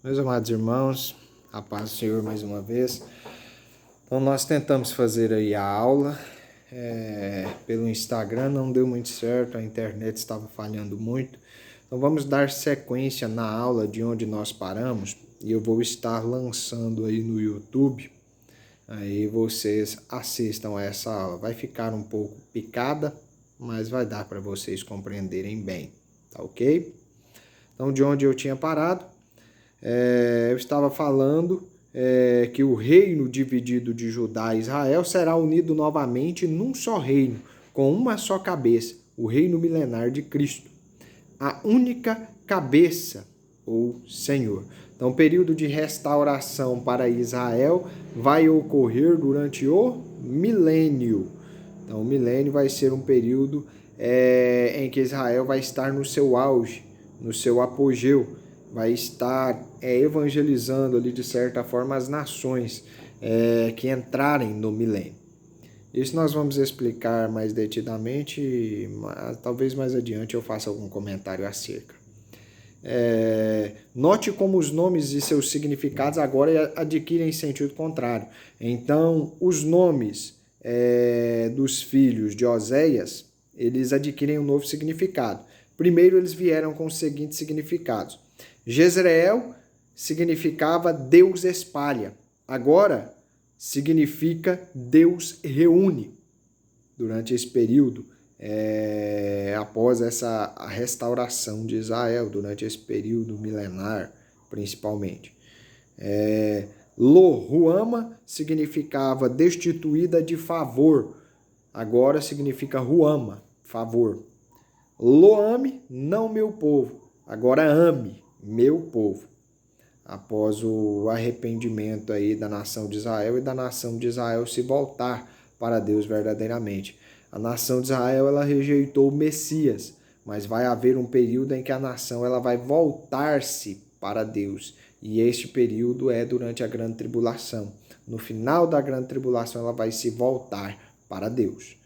Meus amados irmãos, a paz do Senhor mais uma vez. Então nós tentamos fazer aí a aula pelo Instagram, não deu muito certo, a internet estava falhando muito. Então vamos dar sequência na aula de onde nós paramos e eu vou estar lançando aí no YouTube. Aí vocês assistam a essa aula. Vai ficar um pouco picada, mas vai dar para vocês compreenderem bem, tá ok? Então de onde eu tinha parado, eu estava falando que o reino dividido de Judá e Israel será unido novamente num só reino, com uma só cabeça, o reino milenar de Cristo, a única cabeça, ou Senhor. Então, o período de restauração para Israel vai ocorrer durante o milênio. Então, o milênio vai ser um período em que Israel vai estar no seu auge, no seu apogeu, vai estar evangelizando ali de certa forma as nações que entrarem no milênio. Isso nós vamos explicar mais detidamente, talvez mais adiante eu faça algum comentário acerca. Note como os nomes e seus significados agora adquirem sentido contrário. Então, os nomes dos filhos de Oséias, eles adquirem um novo significado. Primeiro, eles vieram com os seguintes significados. Jezreel significava Deus espalha. Agora, significa Deus reúne. Durante esse período, após a restauração de Israel, durante esse período milenar, principalmente. Lo-Ruama significava destituída de favor. Agora significa Ruama, favor. Lo-ame, não meu povo. Agora ame, meu povo. Após o arrependimento aí da nação de Israel e da nação de Israel se voltar para Deus verdadeiramente. A nação de Israel ela rejeitou o Messias, mas vai haver um período em que a nação ela vai voltar-se para Deus. E este período é durante a grande tribulação. No final da grande tribulação ela vai se voltar para Deus.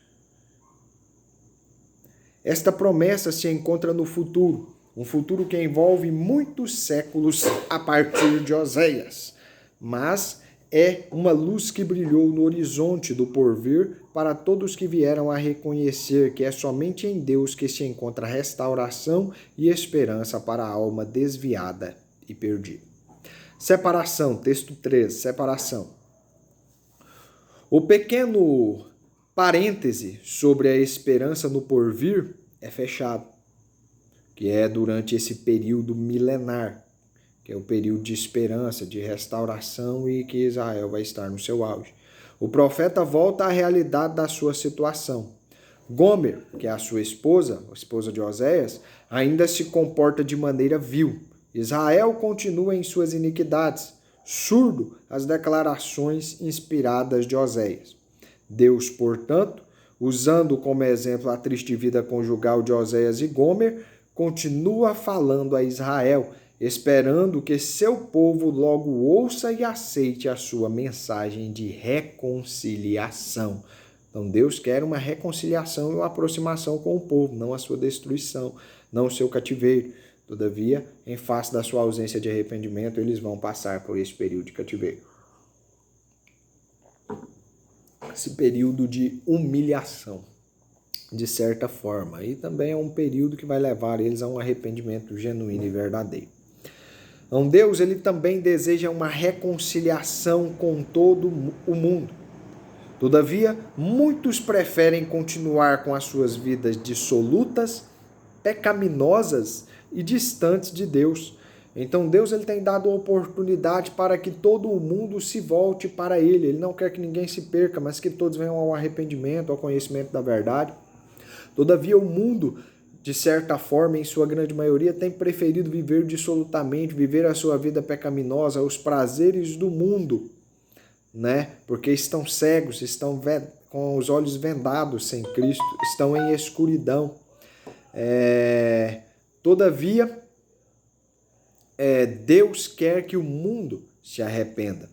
Esta promessa se encontra no futuro, um futuro que envolve muitos séculos a partir de Oséias, mas é uma luz que brilhou no horizonte do porvir para todos que vieram a reconhecer que é somente em Deus que se encontra restauração e esperança para a alma desviada e perdida. Separação, texto 13, separação. O pequeno parêntese sobre a esperança no porvir é fechado, que é durante esse período milenar, que é o período de esperança, de restauração e que Israel vai estar no seu auge. O profeta volta à realidade da sua situação. Gomer, que é a sua esposa, a esposa de Oséias, ainda se comporta de maneira vil. Israel continua em suas iniquidades, surdo às declarações inspiradas de Oséias. Deus, portanto, usando como exemplo a triste vida conjugal de Oséias e Gomer, continua falando a Israel, esperando que seu povo logo ouça e aceite a sua mensagem de reconciliação. Então Deus quer uma reconciliação e uma aproximação com o povo, não a sua destruição, não o seu cativeiro. Todavia, em face da sua ausência de arrependimento, eles vão passar por esse período de cativeiro. Esse período de humilhação, de certa forma. E também é um período que vai levar eles a um arrependimento genuíno e verdadeiro. Então Deus ele também deseja uma reconciliação com todo o mundo. Todavia, muitos preferem continuar com as suas vidas dissolutas, pecaminosas e distantes de Deus. Então Deus ele tem dado oportunidade para que todo o mundo se volte para Ele. Ele não quer que ninguém se perca, mas que todos venham ao arrependimento, ao conhecimento da verdade. Todavia o mundo, de certa forma, em sua grande maioria, tem preferido viver dissolutamente, viver a sua vida pecaminosa, os prazeres do mundo, né? Porque estão cegos, estão com os olhos vendados sem Cristo, estão em escuridão. Todavia, Deus quer que o mundo se arrependa.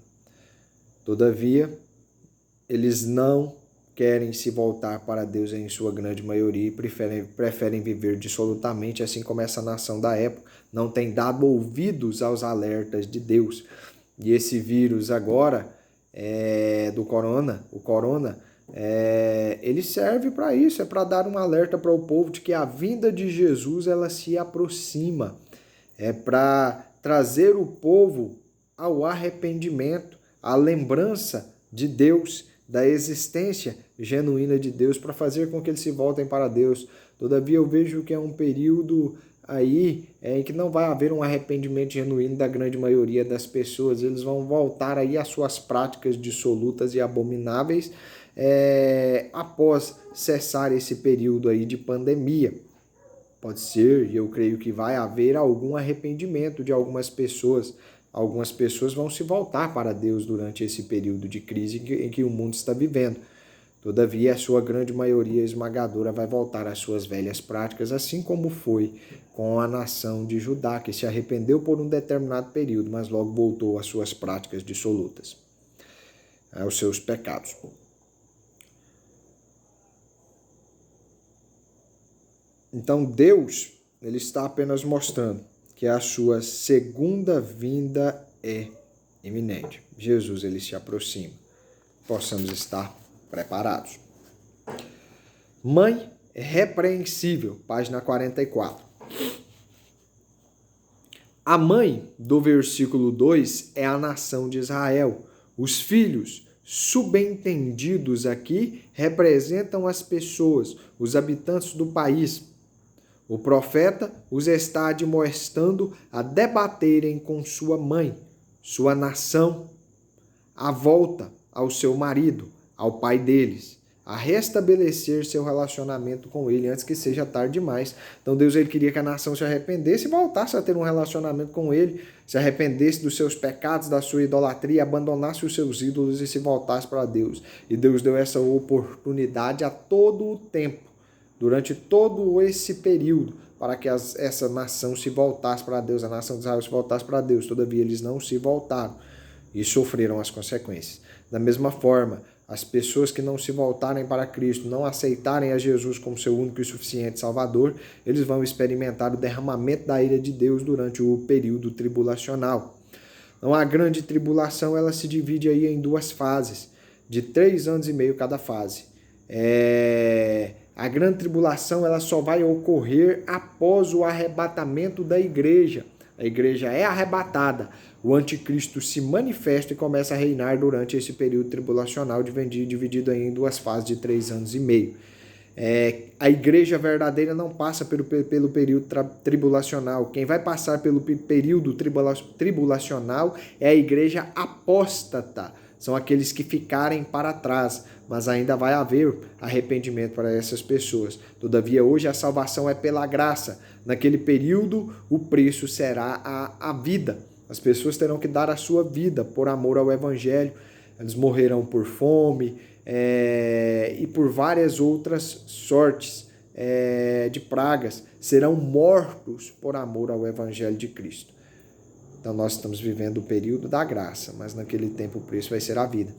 Todavia, eles não querem se voltar para Deus em sua grande maioria e preferem viver dissolutamente, assim como essa nação da época não tem dado ouvidos aos alertas de Deus. E esse vírus agora do corona, ele serve para isso, é para dar um alerta para o povo de que a vinda de Jesus ela se aproxima, é para trazer o povo ao arrependimento, à lembrança de Deus, da existência genuína de Deus, para fazer com que eles se voltem para Deus. Todavia eu vejo que é um período aí em que não vai haver um arrependimento genuíno da grande maioria das pessoas. Eles vão voltar aí às suas práticas dissolutas e abomináveis após cessar esse período aí de pandemia. Pode ser, e eu creio que vai haver algum arrependimento de algumas pessoas. Algumas pessoas vão se voltar para Deus durante esse período de crise em que o mundo está vivendo. Todavia, a sua grande maioria esmagadora vai voltar às suas velhas práticas, assim como foi com a nação de Judá, que se arrependeu por um determinado período, mas logo voltou às suas práticas dissolutas, aos seus pecados. Então, Deus, ele está apenas mostrando que a sua segunda vinda é iminente. Jesus, ele se aproxima. Possamos estar preparados. Mãe repreensível, página 44. A mãe do versículo 2 é a nação de Israel. Os filhos subentendidos aqui representam as pessoas, os habitantes do país. O profeta os está admoestando a debaterem com sua mãe, sua nação, a volta ao seu marido, ao pai deles, a restabelecer seu relacionamento com ele antes que seja tarde demais. Então Deus ele queria que a nação se arrependesse e voltasse a ter um relacionamento com ele, se arrependesse dos seus pecados, da sua idolatria, abandonasse os seus ídolos e se voltasse para Deus. E Deus deu essa oportunidade a todo o tempo, durante todo esse período, para que essa nação se voltasse para Deus, a nação de Israel se voltasse para Deus. Todavia, eles não se voltaram e sofreram as consequências. Da mesma forma, as pessoas que não se voltarem para Cristo, não aceitarem a Jesus como seu único e suficiente Salvador, eles vão experimentar o derramamento da ira de Deus durante o período tribulacional. Então, a grande tribulação ela se divide aí em duas fases, de 3 anos e meio cada fase. A grande tribulação ela só vai ocorrer após o arrebatamento da igreja. A igreja é arrebatada, o anticristo se manifesta e começa a reinar durante esse período tribulacional, dividido em duas fases de 3 anos e meio. A igreja verdadeira não passa pelo período tribulacional. Quem vai passar pelo período tribulacional é a igreja apóstata. São aqueles que ficarem para trás, mas ainda vai haver arrependimento para essas pessoas. Todavia, hoje a salvação é pela graça. Naquele período, o preço será a vida. As pessoas terão que dar a sua vida por amor ao Evangelho. Eles morrerão por fome e por várias outras sortes de pragas. Serão mortos por amor ao Evangelho de Cristo. Então, nós estamos vivendo o período da graça, mas naquele tempo o preço vai ser a vida.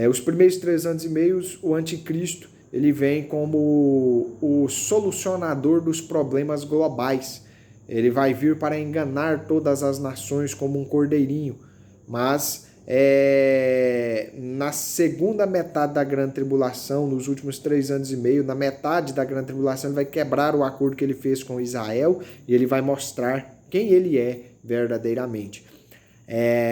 Os primeiros 3 anos e meio, o anticristo, ele vem como o solucionador dos problemas globais. Ele vai vir para enganar todas as nações como um cordeirinho. Mas na segunda metade da grande tribulação, nos últimos 3 anos e meio, na metade da grande tribulação, ele vai quebrar o acordo que ele fez com Israel e ele vai mostrar quem ele é verdadeiramente.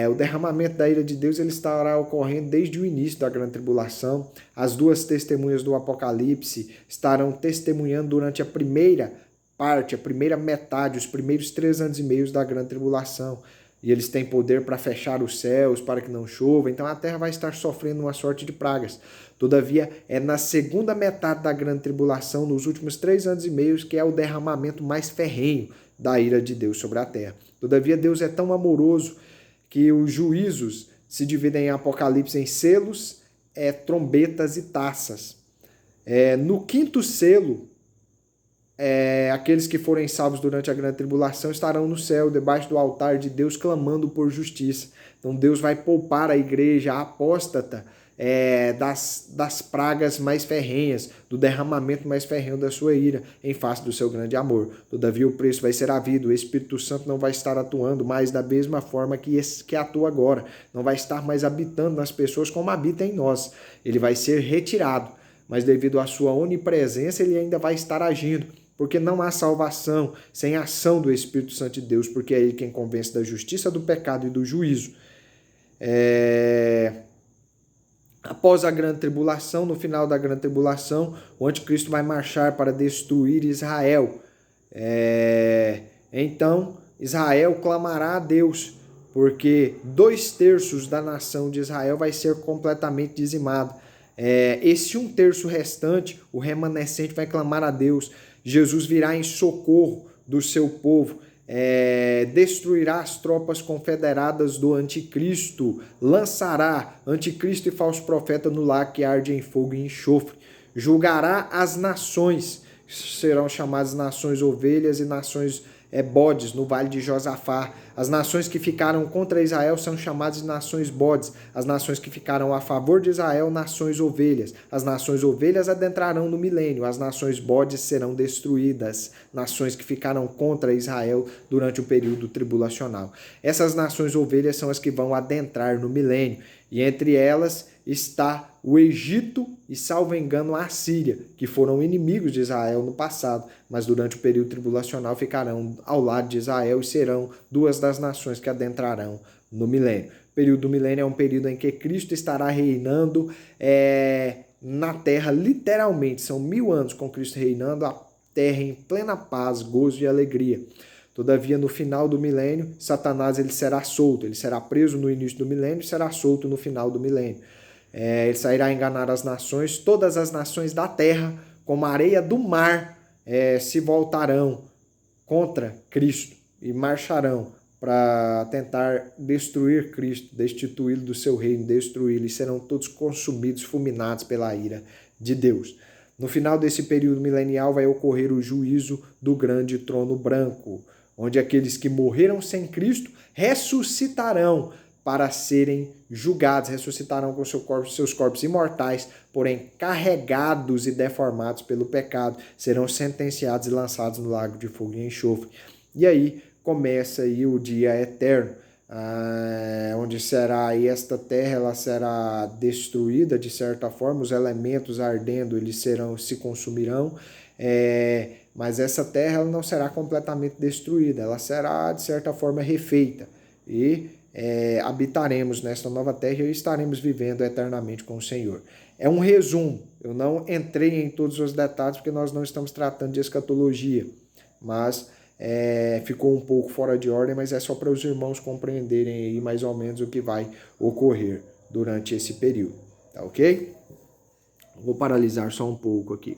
O derramamento da ira de Deus ele estará ocorrendo desde o início da grande tribulação. As duas testemunhas do Apocalipse estarão testemunhando durante a primeira parte, a primeira metade, os primeiros 3 anos e meio da grande tribulação. E eles têm poder para fechar os céus, para que não chova. Então a terra vai estar sofrendo uma sorte de pragas. Todavia, é na segunda metade da grande tribulação, nos últimos 3 anos e meio, que é o derramamento mais ferrenho da ira de Deus sobre a terra. Todavia, Deus é tão amoroso que os juízos se dividem em Apocalipse em selos, trombetas e taças. No 5º selo, aqueles que forem salvos durante a grande tribulação estarão no céu, debaixo do altar de Deus, clamando por justiça. Então Deus vai poupar a igreja apóstata das pragas mais ferrenhas, do derramamento mais ferrenho da sua ira, em face do seu grande amor. Todavia o preço vai ser havido, o Espírito Santo não vai estar atuando mais da mesma forma que atua agora, não vai estar mais habitando nas pessoas como habita em nós. Ele vai ser retirado, mas devido à sua onipresença ele ainda vai estar agindo, porque não há salvação sem a ação do Espírito Santo de Deus, porque é ele quem convence da justiça, do pecado e do juízo. Após a grande tribulação, no final da grande tribulação, o anticristo vai marchar para destruir Israel. Então, Israel clamará a Deus, porque 2/3 da nação de Israel vai ser completamente dizimado. Esse 1/3 restante, o remanescente, vai clamar a Deus. Jesus virá em socorro do seu povo. Destruirá as tropas confederadas do anticristo, lançará anticristo e falso profeta no lago que arde em fogo e enxofre, julgará as nações, serão chamadas nações ovelhas e nações bodes no vale de Josafá. As nações que ficaram contra Israel são chamadas de nações bodes. As nações que ficaram a favor de Israel, nações ovelhas. As nações ovelhas adentrarão no milênio. As nações bodes serão destruídas. Nações que ficaram contra Israel durante o período tribulacional. Essas nações ovelhas são as que vão adentrar no milênio. E entre elas está o Egito e, salvo engano, a Síria, que foram inimigos de Israel no passado, mas durante o período tribulacional ficarão ao lado de Israel e serão duas das nações que adentrarão no milênio. O período do milênio é um período em que Cristo estará reinando na terra, literalmente. São 1000 anos com Cristo reinando, a terra em plena paz, gozo e alegria. Todavia, no final do milênio, Satanás ele será solto. Ele será preso no início do milênio e será solto no final do milênio. Ele sairá a enganar as nações. Todas as nações da terra, como a areia do mar, se voltarão contra Cristo e marcharão para tentar destruir Cristo, destituí-lo do seu reino, destruí-lo, e serão todos consumidos, fulminados pela ira de Deus. No final desse período milenial vai ocorrer o juízo do grande trono branco, onde aqueles que morreram sem Cristo ressuscitarão para serem julgados, ressuscitarão com seus corpos imortais, porém carregados e deformados pelo pecado, serão sentenciados e lançados no lago de fogo e enxofre. E aí começa aí o dia eterno, onde será aí esta terra, ela será destruída de certa forma, os elementos ardendo, eles se consumirão, mas essa terra ela não será completamente destruída, ela será de certa forma refeita e habitaremos nesta nova terra e estaremos vivendo eternamente com o Senhor. É um resumo, eu não entrei em todos os detalhes porque nós não estamos tratando de escatologia, mas ficou um pouco fora de ordem, mas é só para os irmãos compreenderem aí mais ou menos o que vai ocorrer durante esse período, tá ok? Vou paralisar só um pouco aqui.